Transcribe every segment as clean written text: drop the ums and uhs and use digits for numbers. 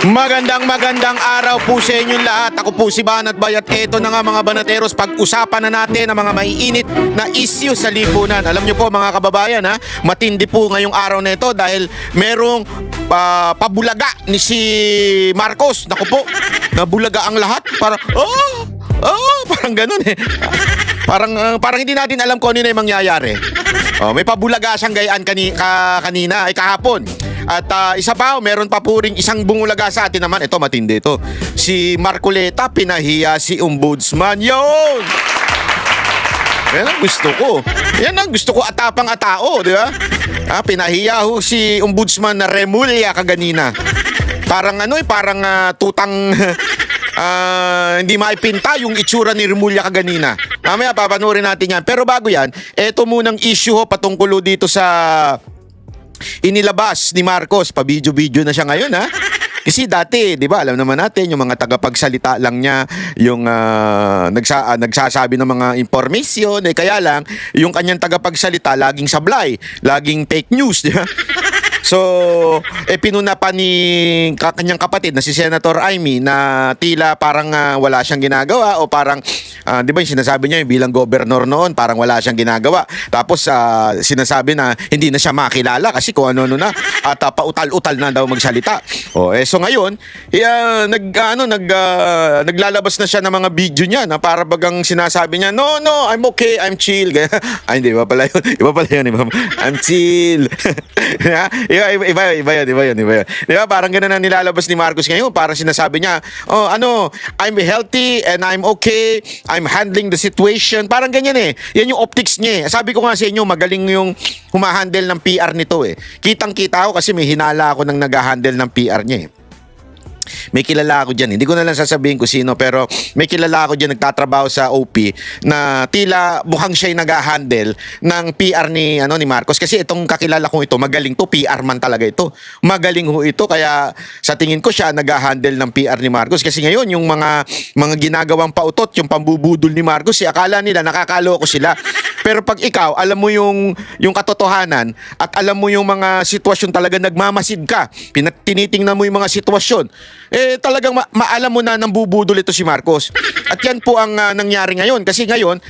Magandang araw po sa inyong lahat. Ako po si Banat Bay at eto na nga mga banateros, pag-usapan na natin ang mga maiinit na issue sa lipunan. Alam nyo po mga kababayan, matindi po ngayong araw na ito dahil merong pabulaga ni si Marcos. Naku po, nabulaga ang lahat. Parang parang ganun eh. Parang hindi natin alam kung ano na yung mangyayari. May pabulaga siyang gayaan kanina ay kahapon. At isa pa, meron pa po ring isang bumulaga sa atin naman. Ito, matindi ito. Si Marcoleta, pinahiya si Ombudsman. Yun! Yan ang gusto ko. Yan ang gusto ko, atapang-atao, di ba? Pinahiya ho si Ombudsman na Remulla kaganina. Parang tutang hindi maipinta yung itsura ni Remulla kaganina. Mamaya papanoorin natin yan. Pero bago yan, eto munang issue ho patungkol dito sa inilabas ni Marcos. Pa-video-video na siya ngayon, Kasi dati, di ba, alam naman natin, yung mga tagapagsalita lang niya, yung nagsasabi ng mga impormasyon, kaya lang, yung kanyang tagapagsalita, laging sablay, laging fake news, di ba? So, pinuna pa ni kanyang kapatid na si Senator Amy na tila parang wala siyang ginagawa o parang, di ba yung sinasabi niya bilang gobernador noon, parang wala siyang ginagawa. Tapos sinasabi na hindi na siya makilala kasi kung ano-ano na at pautal-utal na daw magsalita. So ngayon, naglalabas na siya ng mga video niya na para bagang sinasabi niya, no, I'm okay, I'm chill. Ay, hindi, iba pala yun. I'm chill. Iba yun. Di ba? Parang ganun na nilalabas ni Marcos ngayon. Parang sinasabi niya, I'm healthy and I'm okay. I'm handling the situation. Parang ganyan eh. Yan yung optics niya eh. Sabi ko nga sa inyo, magaling yung humahandle ng PR nito eh. Kitang-kita ako kasi may hinala ako ng nag-handle ng PR niya eh. May kilala ako dyan, hindi ko na lang sasabihin kung sino, pero may kilala ako dyan nagtatrabaho sa OP na tila mukhang siya'y nag-handle ng PR ni Marcos. Kasi itong kakilala kong ito, magaling to, PR man talaga ito. Magaling ho ito, kaya sa tingin ko siya nag-handle ng PR ni Marcos. Kasi ngayon, yung mga ginagawang pautot, yung pambubudol ni Marcos, akala nila nakakaloko sila. Pero pag ikaw, alam mo yung katotohanan at alam mo yung mga sitwasyon talaga nagmamasid ka, tinitingnan mo yung mga sitwasyon, talagang maalam mo na nang bubudol ito si Marcos. At yan po ang nangyari ngayon. Kasi ngayon,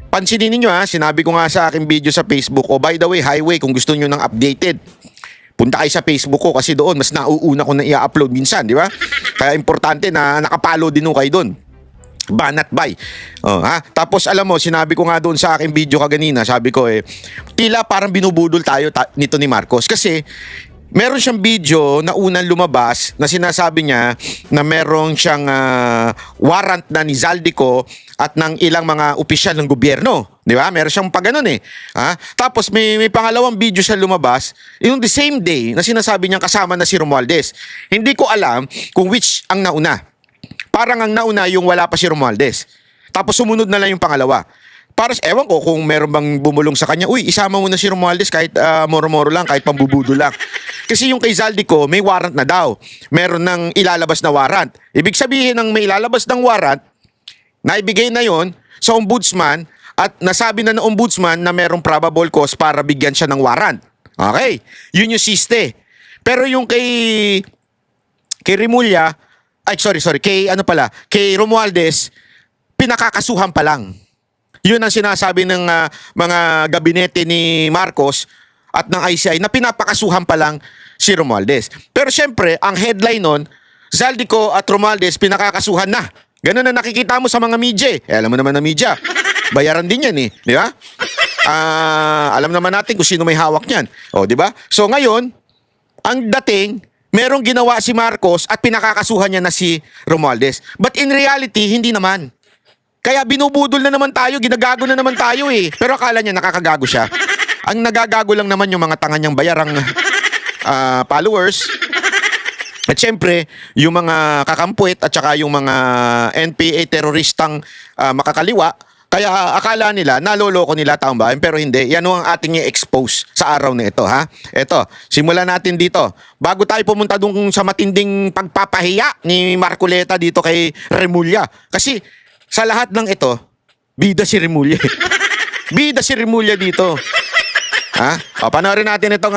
pansinin niyo sinabi ko nga sa aking video sa Facebook, by the way, highway, kung gusto niyo ng updated, punta kayo sa Facebook ko kasi doon, mas nauuna ko na i-upload minsan, di ba? Kaya importante na nakapalo din kayo doon. Banat Bay. Tapos alam mo, sinabi ko nga doon sa aking video kaganina, sabi ko tila parang binubudol tayo nito ni Marcos kasi meron siyang video na unang lumabas na sinasabi niya na meron siyang warrant na ni Zaldico at ng ilang mga opisyal ng gobyerno. Di ba? Meron siyang pagganon eh. Tapos may pangalawang video siya lumabas yung the same day na sinasabi niyang kasama na si Romualdez. Hindi ko alam kung which ang nauna. Parang ang nauna yung wala pa si Romualdez. Tapos sumunod na lang yung pangalawa. Para ewan ko kung meron bang bumulong sa kanya, isama mo na si Romualdez kahit moro-moro lang, kahit pambubudo lang. Kasi yung kay Zaldico, may warrant na daw. Meron ng ilalabas na warrant. Ibig sabihin ng may ilalabas ng warrant, naibigay na yon sa ombudsman at nasabi na ng ombudsman na merong probable cause para bigyan siya ng warrant. Okay? Yun yung siste. Pero yung kay Remulla, kay Romualdez, pinakakasuhan pa lang. Yun ang sinasabi ng mga gabinete ni Marcos at ng ICI na pinapakasuhan pa lang si Romualdez. Pero syempre, ang headline nun, Zaldico at Romualdez pinakakasuhan na. Ganun na nakikita mo sa mga media alam mo naman na media. Bayaran din yan di ba? Alam naman natin kung sino may hawak niyan. Di ba? So ngayon, ang dating, merong ginawa si Marcos at pinakakasuhan niya na si Romualdez. But in reality, hindi naman. Kaya binubudol na naman tayo, ginagago na naman tayo Pero akala niya nakakagago siya. Ang nagagago lang naman yung mga tanga niyang bayarang followers. At syempre, yung mga kakampuit at saka yung mga NPA teroristang makakaliwa. Kaya akala nila, naloloko nila taong bayan, pero hindi. Yan ang ating i-expose sa araw na ito, Ito, simulan natin dito. Bago tayo pumunta dun sa matinding pagpapahiya ni Marcoleta dito kay Remulla. Kasi sa lahat ng ito, bida si Remulla. Bida si Remulla dito. Panoorin natin itong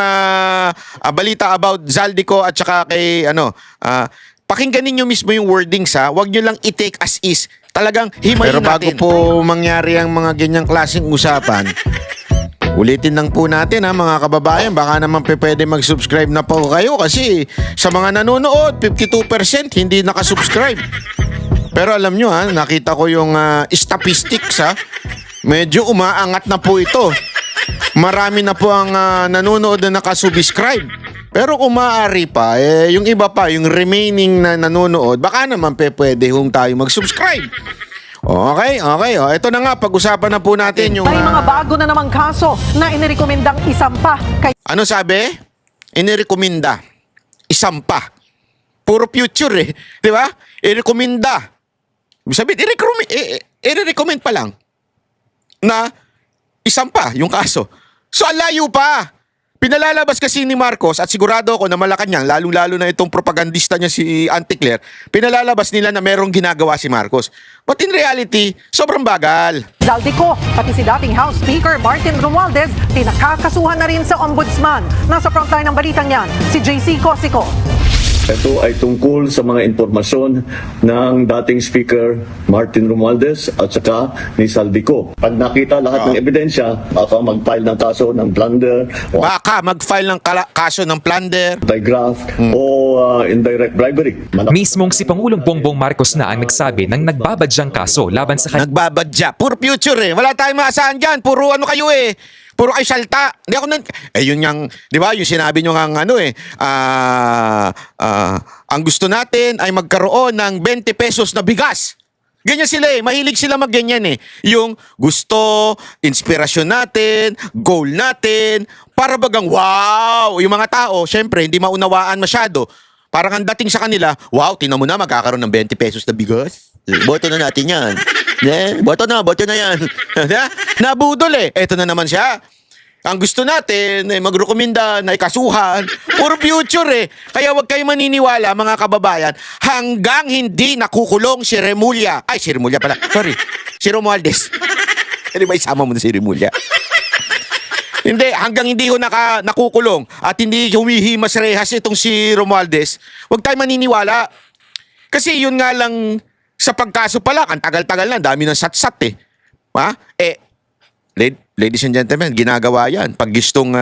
balita about Zaldico at saka kay pakinggan ninyo mismo yung wordings ha. Huwag nyo lang i-take as is. Talagang himayin natin. Pero bago po mangyari ang mga ganyang klaseng usapan, ulitin lang po natin ha mga kababayan, baka naman pwede mag-subscribe na po kayo kasi sa mga nanonood, 52% hindi nakasubscribe. Pero alam nyo ha, nakita ko yung statistics ha, medyo umaangat na po ito. Marami na po ang nanonood na nakasubscribe. Pero kung maaari pa, yung iba pa, yung remaining na nanonood, baka naman pwede hong tayo mag-subscribe. Okay. O, ito na nga, pag-usapan na po natin yung... May mga bago na namang kaso na inirekomendang isampa kay... Ano sabi? Inirekomenda. Isampa. Puro future eh. Di ba? Irekomenda. Sabi, i-recommend pa lang na isampa yung kaso. So, ang layo pa. Pinalalabas kasi ni Marcos at sigurado ako na Malacanang, lalong-lalo na itong propagandista niya si Auntie Claire, pinalalabas nila na merong ginagawa si Marcos. But in reality, sobrang bagal. Zaldico, pati si dating House Speaker Martin Romualdez, pinakakasuhan na rin sa Ombudsman. Nasa frontline ng balitang yan, si JC Cosico. Ito ay tungkol sa mga impormasyon ng dating Speaker Martin Romualdez at saka ni Saldico. Pag nakita lahat ng ebidensya, baka mag-file ng kaso ng plunder o Baka mag-file ng kaso ng plunder. anti-graft o indirect bribery. Mismong si Pangulong Bongbong Marcos na ang nagsabi ng nagbabadyang kaso laban sa kanya. Nagbabadya. Puro future eh. Wala tayong maasahan dyan. Puro ano kayo eh. Puro kayo salta. Hindi ako yun yung, di ba, yung sinabi nyo nga ang gusto natin ay magkaroon ng 20 pesos na bigas. Ganyan sila eh. Mahilig sila magganyan eh. Yung gusto, inspirasyon natin, goal natin, para bagang wow. Yung mga tao, syempre, hindi maunawaan masyado. Parang ang dating sa kanila, wow, tinan mo na, magkakaroon ng 20 pesos na bigas. Boto na natin yan. Boto na yan. Nabudol eh. Eto na naman siya. Ang gusto natin ay magrekomenda na ikasuhan. Puro future eh. Kaya huwag kayo maniniwala mga kababayan hanggang hindi nakukulong si Remulla. Ay, si Remulla pala. Sorry. Si Romualdez. Ano ba isama mo na si Remulla? Hindi, hanggang hindi ho nakukulong at hindi humihimas rehas itong si Romualdez, huwag tayo maniniwala. Kasi yun nga lang sa pagkaso pala, ang tagal-tagal na, dami ng sat-sat eh. Ha? Ladies and gentlemen, ginagawa yan. Pag gustong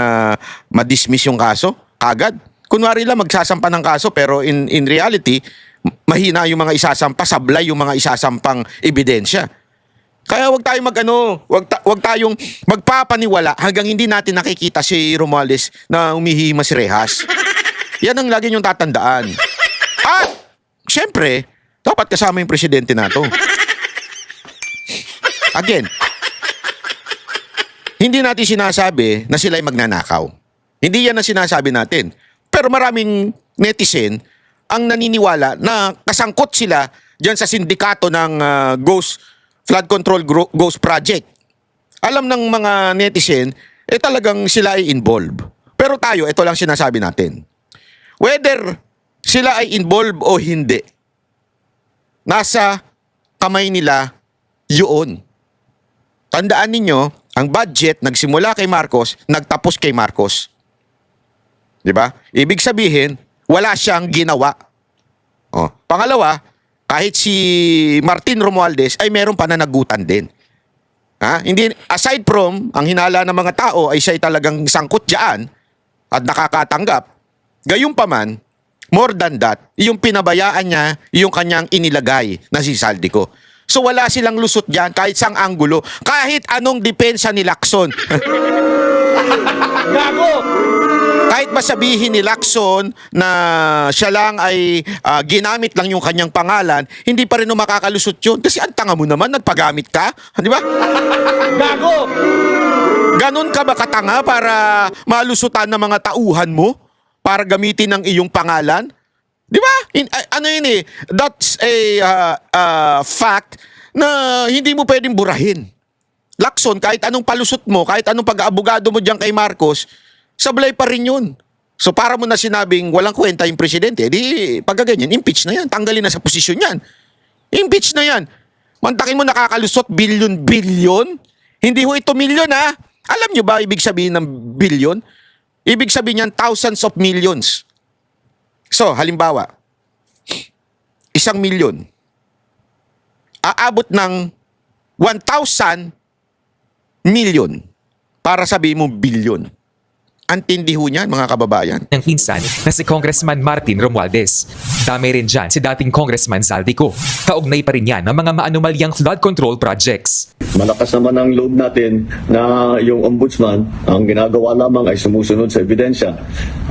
ma-dismiss yung kaso, agad. Kunwari lang magsasampa ng kaso, pero in reality, mahina yung mga isasampa, sablay yung mga isasampang ebidensya. Kaya wag tayong wag tayong magpapaniwala hanggang hindi natin nakikita si Romualdez na umihimas rehas. Yan ang lagi niyong tatandaan. At, syempre, dapat kasama yung presidente nato. Again, hindi natin sinasabi na sila ay magnanakaw. Hindi yan ang sinasabi natin. Pero maraming netizen ang naniniwala na kasangkot sila dyan sa sindikato ng Flood Control Ghost Project. Alam ng mga netizen, talagang sila ay involved. Pero tayo, ito lang sinasabi natin. Whether sila ay involved o hindi, nasa kamay nila yun. Tandaan ninyo, ang budget nagsimula kay Marcos, nagtapos kay Marcos. Di ba? Ibig sabihin, wala siyang ginawa. Pangalawa, kahit si Martin Romualdez ay meron pananagutan din. Hindi, aside from, ang hinala ng mga tao ay siya talagang sangkot dyan at nakakatanggap. Gayunpaman, more than that, yung pinabayaan niya, yung kanyang inilagay na si Saldico. So wala silang lusot dyan kahit sang anggulo, kahit anong depensa ni Lacson. Gago! Kahit masabihin ni Lacson na siya lang ay ginamit lang yung kanyang pangalan, hindi pa rin makakalusot yun. Kasi ang tanga mo naman, nagpagamit ka. Di ba? Gago! Ganon ka ba katanga para malusutan ng mga tauhan mo? Para gamitin ang iyong pangalan? Di ba? Ano yun eh? That's a fact na hindi mo pwedeng burahin. Lacson, kahit anong palusot mo, kahit anong pag-aabogado mo diyan kay Marcos, sablay pa rin yun. So para mo na sinabing walang kwenta yung presidente, di pagkaganyan, impeach na yan. Tanggalin na sa posisyon yan. Impeach na yan. Mantakin mo nakakalusot bilyon-bilyon? Hindi ho ito milyon ha. Alam nyo ba ibig sabihin ng bilyon? Ibig sabihin yan thousands of millions. So, halimbawa, 1 milyon, aabot ng 1,000 milyon para sabihin mo bilyon. Ang tindi ho niyan, mga kababayan. ng pinsan na si Congressman Martin Romualdez. Dami rin dyan si dating Congressman Zaldico. Kaugnay pa rin yan ng mga maanumalyang flood control projects. Malakas naman ang loob natin na yung ombudsman, ang ginagawa lamang ay sumusunod sa ebidensya.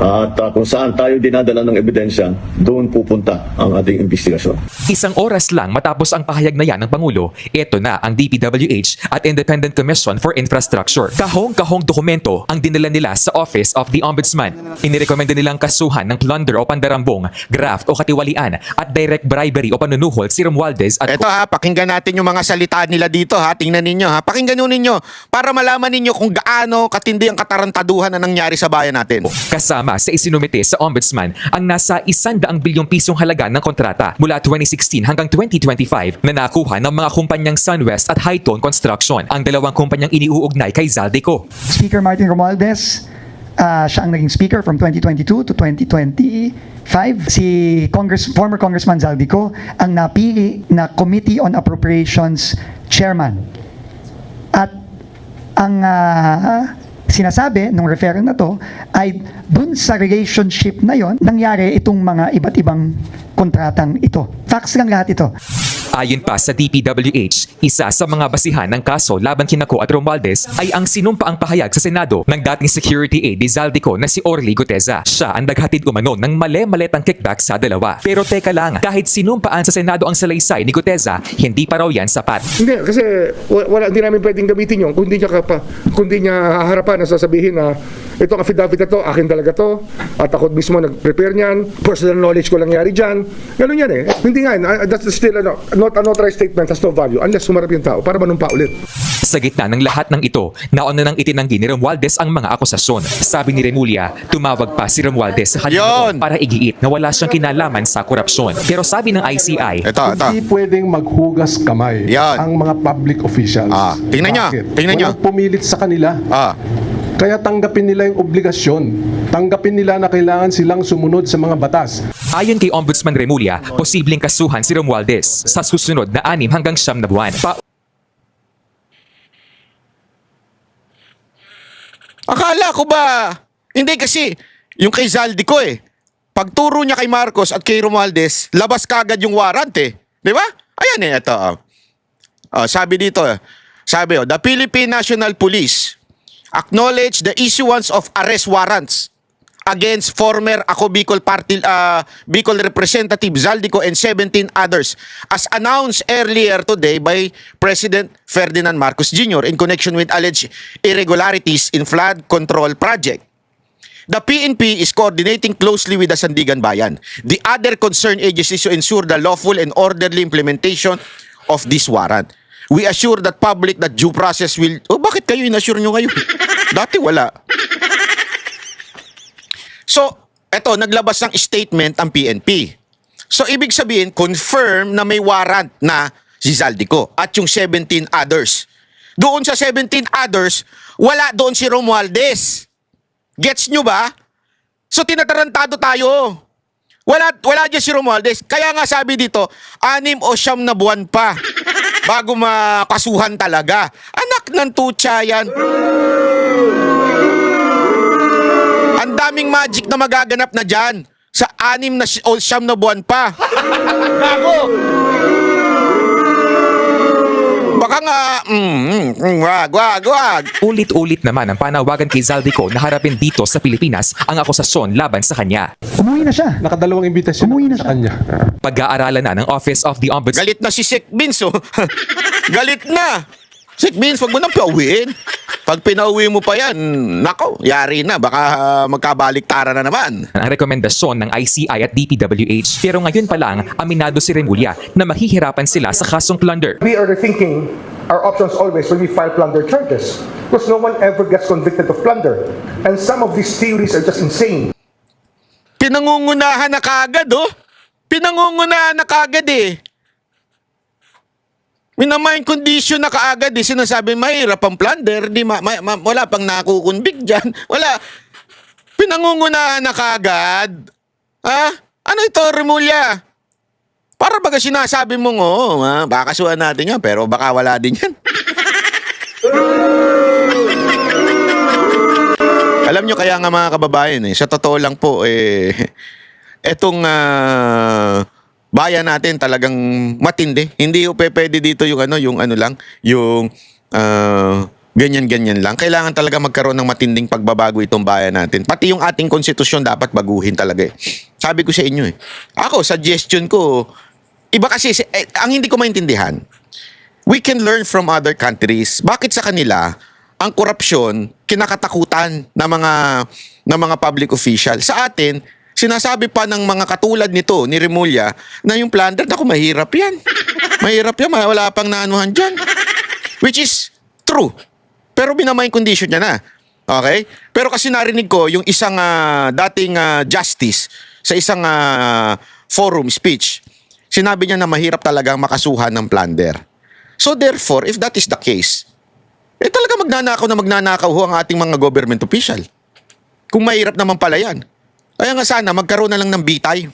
At kung saan tayo dinadala ng ebidensya, doon pupunta ang ating investigasyon. Isang oras lang matapos ang pahayag na yan ng Pangulo, ito na ang DPWH at Independent Commission for Infrastructure. Kahong-kahong dokumento ang dinala nila sa Office of the Ombudsman. Inirekomenda nilang kasuhan ng plunder o pandarambong, graft o katiwalian at direct bribery o panunuhol si Romualdez at Ito ha, pakinggan natin yung mga salita nila dito ha. Tingnan ninyo ha. Pakinggan nyo ninyo para malaman ninyo kung gaano katindi ang katarantaduhan na nangyari sa bayan natin. kasama sa isinumite sa Ombudsman ang nasa 100 bilyong pisong halaga ng kontrata mula 2016 hanggang 2025 na nakuha ng mga kumpanyang Sunwest at Hightone Construction, ang dalawang kumpanyang iniuugnay kay Zaldico. Speaker Martin Romualdez, siya ang naging speaker from 2022 to 2025. Si former Congressman Zaldico ang napili na Committee on Appropriations Chairman. At ang sinasabi nung referent na to ay dun sa relationship na yon nangyari itong mga iba't ibang kontratang ito. Facts lang lahat ito. Ayon pa sa DPWH, isa sa mga basihan ng kaso laban kina Ko at Romualdez ay ang sinumpaang pahayag sa Senado ng dating security aide ni Zaldico na si Orly Guteza. Siya ang naghatid umano ng mali-maletang kickback sa dalawa. Pero teka lang, kahit sinumpaan sa Senado ang salaysay ni Guteza, hindi pa raw yan sapat. Hindi, kasi hindi namin pwedeng gamitin yun kung hindi niya haharapan na sasabihin na itong affidavit na to, akin talaga to, at ako mismo nag-prepare niyan, personal knowledge ko lang yari dyan. Ganun yan eh. Hindi nga, that's still not an authorized statement, has no value unless sumarap yung tao para manumpa ulit. Sa gitna ng lahat ng ito, nauna nang itinanggi ni Romualdez ang mga akusasyon. Sabi ni Remulla, tumawag pa si Romualdez sa kanya Yun! para igiit na wala siyang kinalaman sa korupsyon. Pero sabi ng ICI, Ito. Hindi pwedeng maghugas kamay Yan. ang mga public officials. Tingnan niyo, Bakit? tingnan niyo. Walang pumilit sa kanila. Kaya tanggapin nila yung obligasyon. Tanggapin nila na kailangan silang sumunod sa mga batas. ayon kay Ombudsman Remulla, posibleng kasuhan si Romualdez sa susunod na 6 hanggang 9 na buwan. Akala ko ba? Hindi kasi, yung kay Zaldico pagturo niya kay Marcos at kay Romualdez, labas kagad yung warrant Di ba? Ayan ito. Sabi dito, the Philippine National Police acknowledge the issuance of arrest warrants against former Ako Bicol Party Bicol Representative Zaldico and 17 others as announced earlier today by President Ferdinand Marcos Jr. in connection with alleged irregularities in flood control project. The PNP is coordinating closely with the Sandigan Bayan, the other concerned agencies to ensure the lawful and orderly implementation of this warrant. We assure that public that due process will... bakit kayo inassure nyo ngayon? Dati wala. So, eto, naglabas ng statement ang PNP. So, ibig sabihin, confirm na may warrant na si Zaldico at yung 17 others. Doon sa 17 others, wala doon si Romualdez. Gets nyo ba? So, tinatarantado tayo. Wala dyan si Romualdez. Kaya nga sabi dito, 6 o 9 na buwan pa bago makasuhan talaga. Anak ng tutsa yan. Ang daming magic na magaganap na dyan sa 6 o 9 na buwan pa. Gago! Baka nga, wag. Ulit-ulit naman ang panawagan kay Zaldico na harapin dito sa Pilipinas ang akusasyon laban sa kanya. Umuwi na siya. Nakadalawang imbitasyon Umuwi na sa siya. kanya. Pag-aaralan na ng Office of the Ombudsman Galit na si Sek Vince, Galit na. Sek Vince, wag mo nang pauwiin. Pag pinauwi mo pa yan, nako, yari na. Baka magkabaliktaran na naman. ang rekomendasyon ng ICI at DPWH. Pero ngayon pa lang, aminado si Remulla na mahihirapan sila sa kasong plunder. We are rethinking our options always when we file plunder charges because no one ever gets convicted of plunder. And some of these theories are just insane. Pinangungunahan na kagad, Pinangungunahan na kagad Minamind condition na kaagad sinasabi mahirap ang plunder, wala pang nakukunbig dyan. Wala. Pinangungunahan na kaagad. Ha? Ano ito, Remulla? Para baga sinasabi mong, baka kasuhan natin yan, pero baka wala din yan. Alam nyo kaya nga mga kababayan, sa totoo lang po, etong bayan natin talagang matindi. Hindi pwede dito yung ganyan-ganyan lang. Kailangan talaga magkaroon ng matinding pagbabago itong bayan natin. Pati yung ating konstitusyon dapat baguhin talaga. Sabi ko sa inyo Ako, suggestion ko, iba kasi, ang hindi ko maintindihan, we can learn from other countries. Bakit sa kanila, ang korupsyon, kinakatakutan ng mga public official? Sa atin, sinasabi pa ng mga katulad nito, ni Remulla, na yung plunder, ako, mahirap yan. Mahirap yan, wala pang naanuhan dyan. Which is true. Pero binamay condition niya na. Okay? Pero kasi narinig ko yung isang dating justice sa isang forum speech. Sinabi niya na mahirap talagang makasuhan ng plunder. So therefore, if that is the case, talaga magnanakaw ho ang ating mga government official. Kung mahirap naman pala yan. Kaya nga sana magkaroon na lang ng bitay.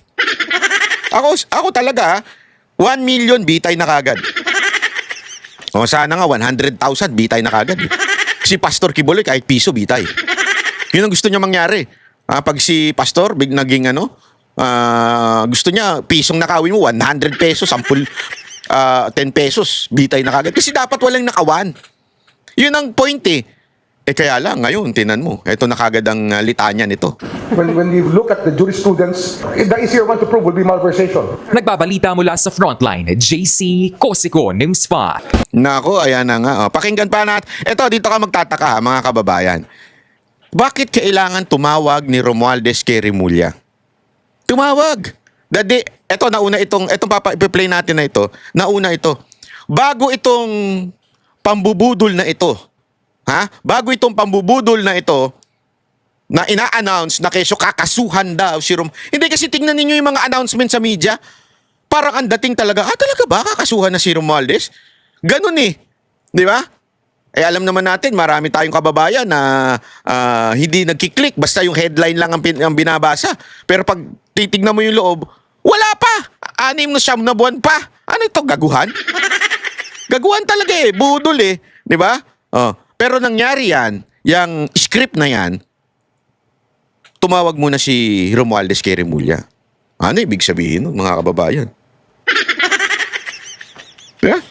Ako talaga, 1 million bitay na kagad. O sana nga 100,000 bitay na kagad. Si Pastor Kibuloy kahit piso bitay. Yun ang gusto niya mangyari. Pag si Pastor naging gusto niya pisong nakawin mo 100 pesos, 10 pesos bitay na kagad. Kasi dapat walang nakawan. Yun ang point kaya lang ngayon tinan mo. Ito na kagad ang litanya nito. When we look at the jurisprudence, the easier one to prove will be malversation. Nagbabalita mula sa Frontline, JC Cosico, News 5. Nako, ayan na nga. Pakinggan pa natin. Dito ka magtataka mga kababayan. Bakit kailangan tumawag ni Romualdez kay Remulla? Tumawag. Nauna itong ipi-play natin na ito. Nauna ito. Bago itong pambubudol na ito. Bago itong pambubudol na ito, na ina-announce na kesyo kakasuhan daw si Hindi kasi tingnan ninyo yung mga announcement sa media. Parang ang dating talaga, talaga ba kakasuhan na si Romualdez? Ganun Di ba? Alam naman natin, marami tayong kababayan na hindi nagkiklik. Basta yung headline lang ang binabasa. Pero pag titignan mo yung loob, wala pa. 6 na buwan pa. Ano ito, gaguhan? Gaguhan talaga budol Di ba? Pero nangyari yan, yung script na yan, tumawag muna si Romualdez kay Remulla. Ano ibig sabihin nun, mga kababayan? Yeah?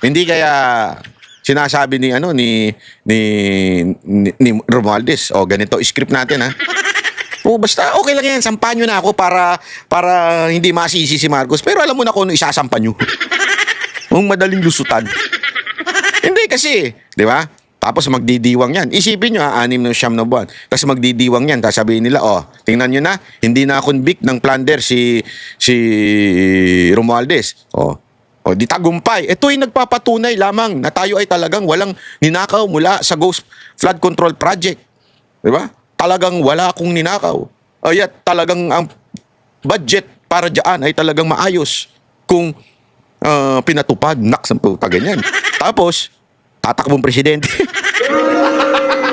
Hindi kaya sinasabi ni Romualdez, ganito script natin basta okay lang yan, sampan nyo na ako para hindi masisi si Marcos. Pero alam mo na kung ano isasampan nyo. Ang madaling lusutan. Hindi kasi, di ba? Tapos magdidiwang yan. Isipin nyo 6 na buwan. Tapos magdidiwang yan. Tapos sabihin nila, tingnan nyo na, hindi na convict ng plunder si Romualdez. Di tagumpay. Ito ay nagpapatunay lamang na tayo ay talagang walang ninakaw mula sa Ghost Flood Control Project. Di ba? Talagang wala akong ninakaw. At talagang ang budget para dyan ay talagang maayos kung pinatupad. Naks ang puta ganyan. Tapos, tatakbong presidente.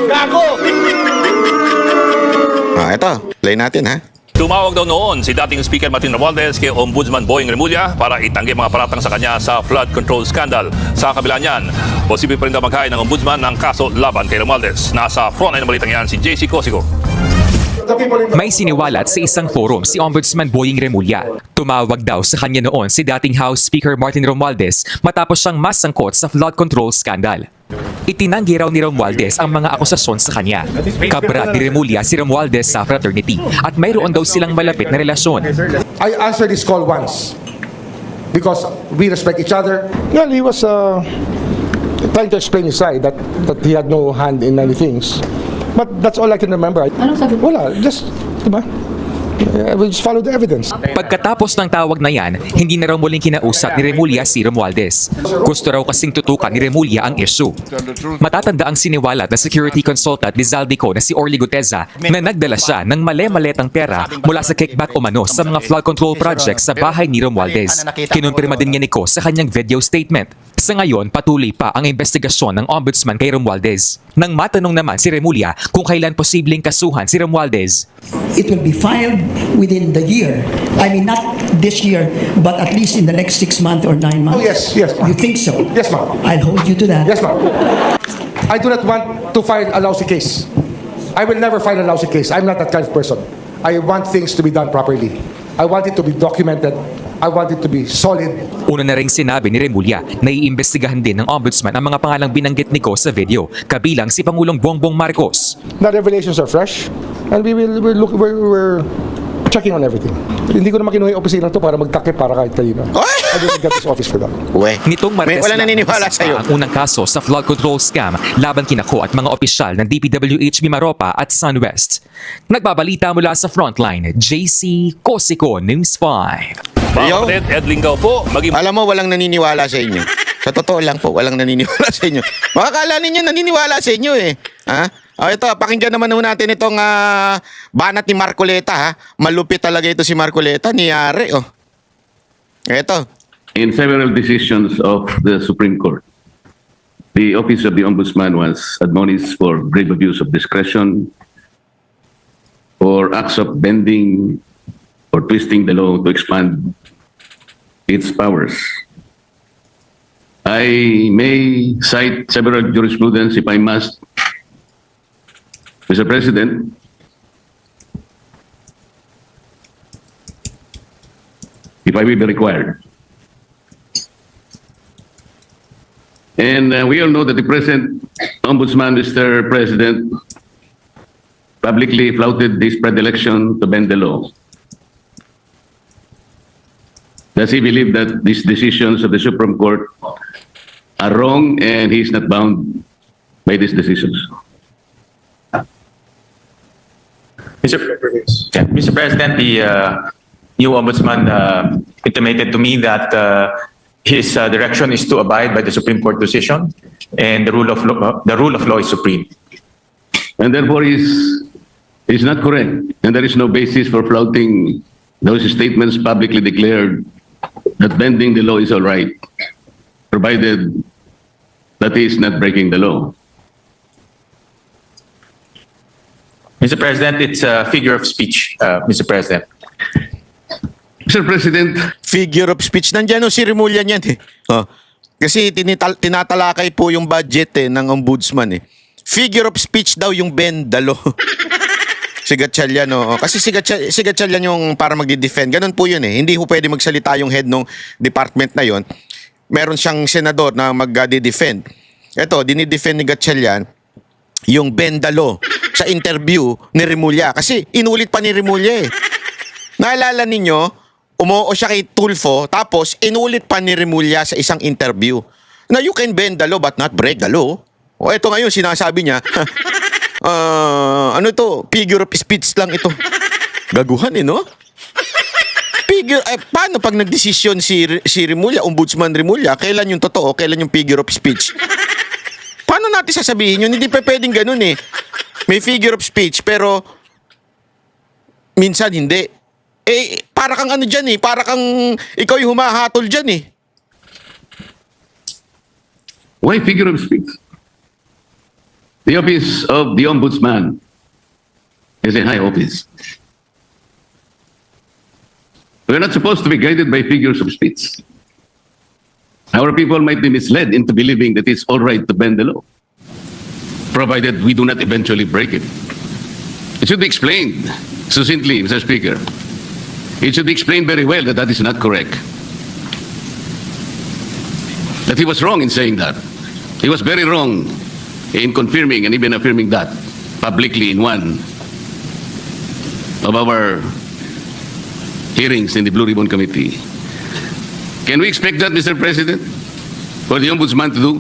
Gago! Ito, play natin Tumawag daw noon si dating Speaker Martin Romualdez kay Ombudsman Boying Remulla para itanggi mga paratang sa kanya sa flood control scandal. Sa kabila niyan, posible pa rin daw maghain ng Ombudsman ng kaso laban kay Romualdez. Nasa frontline ng balitang yan si JC Cosico. May siniwalat sa isang forum si Ombudsman Boying Remulla. Tumawag daw sa kanya noon si dating House Speaker Martin Romualdez matapos siyang masangkot sa flood control scandal. Itinanggi raw ni Romualdez ang mga akusasyon sa kanya. Kabrad ni Remulla si Romualdez sa fraternity at mayroon daw silang malapit na relasyon. I answered this call once because we respect each other. Well, he was trying to explain his side that he had no hand in many things. But that's all I can remember. Anong sabi mo? Wala, just, diba? We just follow the evidence. Pagkatapos ng tawag na yan, hindi na raw muling kinausap ni Remulla si Romualdez. Gusto raw kasing tutukan ni Remulla ang issue. Matatanda ang siniwalat na security consultant ni Zaldico na si Orly Guteza na nagdala siya ng male-maletang pera mula sa kickback umano sa mga flood control projects sa bahay ni Romualdez. Kinumpirma din niya nito sa kanyang video statement. Sa ngayon, patuloy pa ang investigasyon ng ombudsman kay Romualdez. Nang matanong naman si Remulla kung kailan posibleng kasuhan si Romualdez. It will be filed within the year. I mean, not this year, but at least in the next 6 months or 9 months. Oh, yes, ma'am. You think so? Yes, ma'am. I'll hold you to that. Yes, ma'am. I do not want to file a lousy case. I will never file a lousy case. I'm not that kind of person. I want things to be done properly. I want it to be documented. I want it to be solid. Una na ring sinabi ni Remulla na iimbestigahan din ng ombudsman ang mga pangalang binanggit ni Ko sa video, kabilang si Pangulong Bongbong Marcos. The revelations are fresh, and we're checking on everything. Hindi ko naman kinuha yung opisina to para magtakip para kahit kanino. I didn't get this office for that. Uwe. Nitong Martes Wala lang, naniniwala nasa sa'yo. ang unang kaso sa flood control scam laban kina Ko at mga opisyal ng DPWH Mimaropa at SunWest. Nagbabalita mula sa Frontline, JC Cosico, News 5. Mga Yo. kapatid, Ed Lingaw po, maging Alam mo, walang naniniwala sa inyo. Sa totoo lang po, walang naniniwala sa inyo. Makakala ninyo naniniwala sa inyo eh. Ha? O ito, pakinggan naman natin itong banat ni Marcoleta. Ha? Malupit talaga ito si Marcoleta, niyari. Oh. Ito. In several decisions of the Supreme Court, the Office of the Ombudsman was admonished for grave abuse of discretion, for acts of bending or twisting the law to expand its powers. I may cite several jurisprudence if I must. Mr. President, if I will be required. And we all know that the present Ombudsman, Mr. President, publicly flouted this predilection to bend the law. Does he believe that these decisions of the Supreme Court are wrong and he is not bound by these decisions? Mr. President, the new ombudsman intimated to me that his direction is to abide by the Supreme Court decision, and the rule of law is supreme. And therefore is not correct, and there is no basis for flouting those statements publicly declared that bending the law is all right, provided that he is not breaking the law. Mr. President, it's a figure of speech, Mr. President. Mr. President, Figure of speech. Nandiyan si Remulla niyan eh. Oh. Kasi tinatalakay po yung budget ng ombudsman eh. Figure of speech daw yung bend the law. Si Gatchalian, oh. Kasi si Gatchalian yung para magdi-defend. Ganun po yun eh. Hindi po pwede magsalita yung head ng department na yon. Meron siyang senador na magdi-defend. Ito, dinidefend ni Gatchalian yung bend the law sa interview ni Remulla. Kasi inulit pa ni Remulla eh. Naalala ninyo, umuo siya kay Tulfo, tapos inulit pa ni Remulla sa isang interview na you can bend the law but not break the law. O ito ngayon, sinasabi niya, ano ito, figure of speech lang ito. Gaguhan eh, no? Paano pag nagdesisyon si Remulla, Ombudsman Remulla, kailan yung totoo, kailan yung figure of speech? Paano natin sasabihin yun? Hindi pa pwedeng ganun eh. May figure of speech, pero minsan hindi. Eh, para kang ano dyan eh. Para kang ikaw yung humahatol dyan eh. why figure of speech? The office of the Ombudsman is a high office. We're not supposed to be guided by figures of speech. Our people might be misled into believing that it's all right to bend the law, provided we do not eventually break it. It should be explained succinctly, Mr. Speaker. It should be explained very well that that is not correct. That he was wrong in saying that. He was very wrong in confirming and even affirming that publicly in one of our hearings in the Blue Ribbon Committee. Can we expect that, Mr. President, for the Ombudsman to do?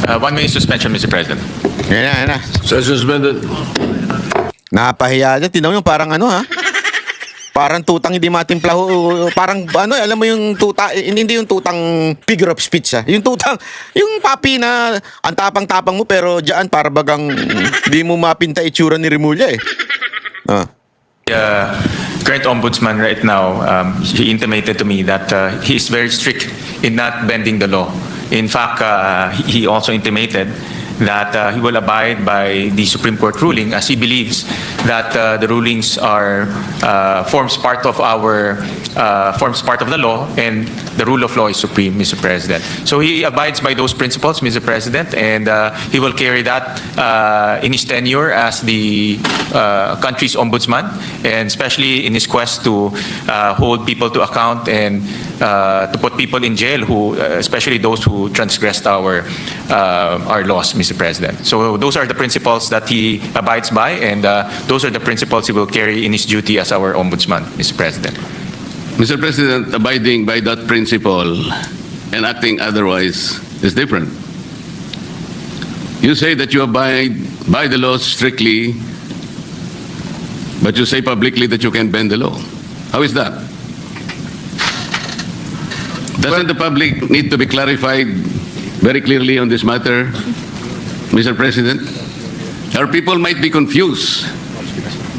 One minute suspension, Mr. President. Yan na. So suspended. Napahiya dyan. Tinaw yung parang ano ha? Parang tutang hindi matimpla. Parang ano, alam mo yung tuta, hindi yung tutang figure of speech ha. Yung tutang, yung papi na ang tapang-tapang mo pero dyan para bagang di mo mapinta itsura ni Remulla eh. Current ombudsman right now, he intimated to me that he is very strict in not bending the law. In fact, he also intimated that he will abide by the Supreme Court ruling as he believes that the rulings are forms part of the law, and the rule of law is supreme, Mr. President. So he abides by those principles, Mr. President, and he will carry that in his tenure as the country's ombudsman, and especially in his quest to hold people to account and to put people in jail who, especially those who transgressed our laws, Mr. President. So those are the principles that he abides by, and those are the principles he will carry in his duty as our ombudsman, Mr. President. Mr. President, abiding by that principle and acting otherwise is different. You say that you abide by the law strictly, but you say publicly that you can bend the law. How is that? Doesn't the public need to be clarified very clearly on this matter, Mr. President? Our people might be confused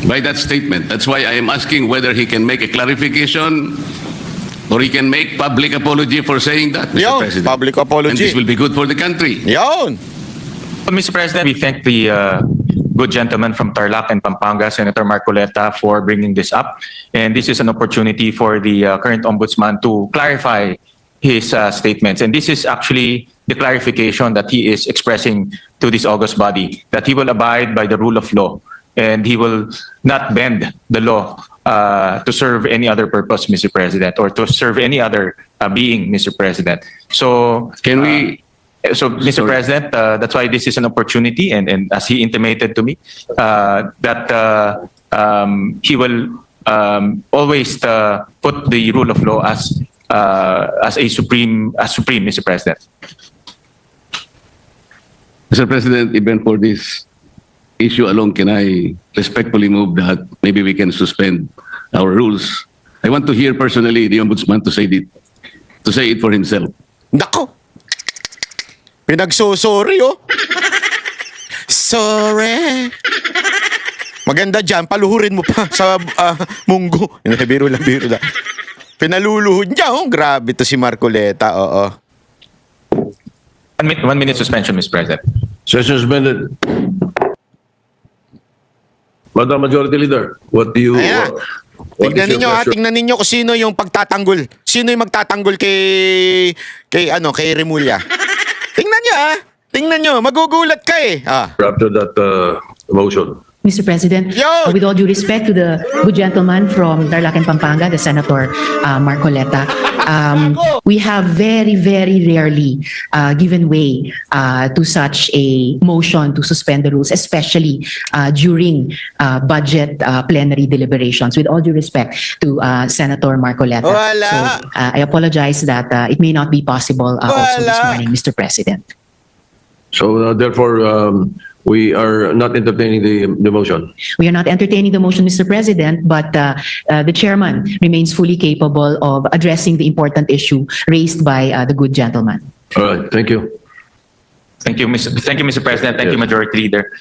by that statement. That's why I am asking whether he can make a clarification or he can make public apology for saying that, Mr. Yun, President. public apology. And this will be good for the country. Yun. Mr. President, we thank the good gentleman from Tarlac and Pampanga, Senator Marcoleta, for bringing this up. And this is an opportunity for the current ombudsman to clarify his statements. And this is actually the clarification that he is expressing to this august body, that he will abide by the rule of law and he will not bend the law to serve any other purpose, Mr. President, or to serve any other being, Mr. President. So Can we... So, Mr. Sorry. President, that's why this is an opportunity, and as he intimated to me, that he will always put the rule of law as supreme, Mr. President. Mr. President, even for this issue alone, can I respectfully move that maybe we can suspend our rules? I want to hear personally the ombudsman to say it for himself. Nako. Pinagsusorry, oh. Sorry. Maganda dyan, paluhurin mo pa sa munggo. Biro lang. Pinaluluhod niya, oh. Grabe to si Marcoleta, oo. 1 minute suspension, Mr. President. Session suspended. Madam Majority Leader, what do you... Ayan. Tingnan ninyo, tingnan ninyo kung sino yung pagtatanggol. Sino yung magtatanggol kay Remulla. Tingnan nyo, tingnan nyo, magugulat ka eh. After that motion. Mr. President, with all due respect to the good gentleman from Tarlac and Pampanga, the Senator Marcoleta, we have very, very rarely given way to such a motion to suspend the rules, especially during budget plenary deliberations. With all due respect to Senator Marcoleta. Wala. So I apologize that it may not be possible also this morning, Mr. President. So therefore, we are not entertaining the motion. We are not entertaining the motion, Mr. President, but the chairman remains fully capable of addressing the important issue raised by the good gentleman. All right, thank you. Thank you, Mr. President. Thank you, Majority Leader.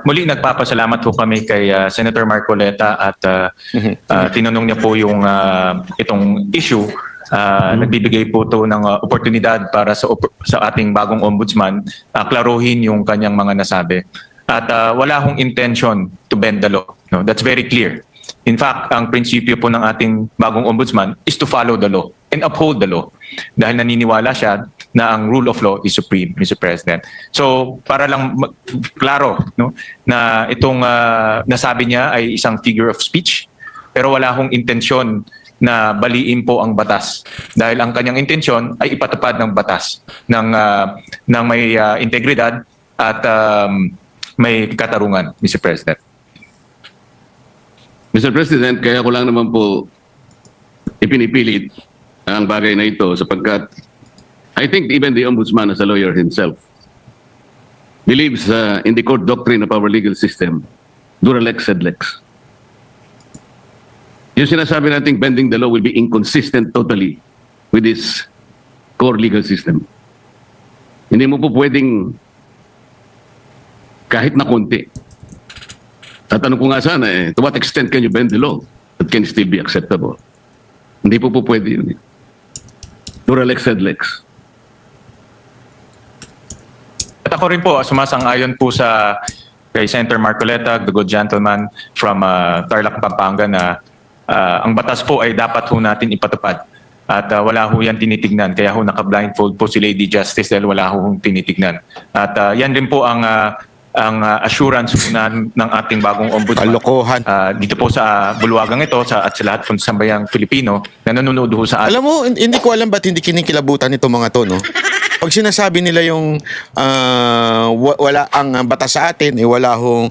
Muli nagpapasalamat po kami kay Senator Marcoleta at tinanong niya po yung itong issue. Nagbibigay po to ng oportunidad para sa ating bagong ombudsman klaruhin yung kanyang mga nasabi. At wala hong intention to bend the law. No? That's very clear. In fact, ang prinsipyo po ng ating bagong ombudsman is to follow the law and uphold the law. Dahil naniniwala siya na ang rule of law is supreme, Mr. President. So, para lang klaro, no, na itong nasabi niya ay isang figure of speech, pero wala hong intensyon na baliin po ang batas dahil ang kanyang intensyon ay ipatupad ng batas ng may integridad at may katarungan, Mr. President. Mr. President, kaya ko lang naman po ipinipilit ang bagay na ito sapagkat I think even the ombudsman as a lawyer himself believes in the court doctrine of our legal system, dura lex sed lex. Yung sinasabi nating bending the law will be inconsistent totally with this core legal system. Hindi mo po pwedeng kahit na konti. Tatanong ko nga sana to what extent can you bend the law that can still be acceptable? Hindi po pwede yun. Dura lex sed lex. ako rin po sumasang-ayon po sa kay Senator Marcoleta, the good gentleman from Tarlac, Pampanga, na ang batas po ay dapat ho natin ipatupad. At wala ho yan tinitignan. Kaya ho naka-blindfold po si Lady Justice dahil wala ho tinitignan. At yan rin po ang assurance po ng ating bagong ombudsman. Kalokohan. Dito po sa bulwagang ito at sa lahat po ng sambayang Pilipino na nanonood ho sa atin. Alam mo, hindi ko alam ba't hindi kinikilabutan itong mga to, no? Pag sinasabi nila yung wala ang batas sa atin, wala hong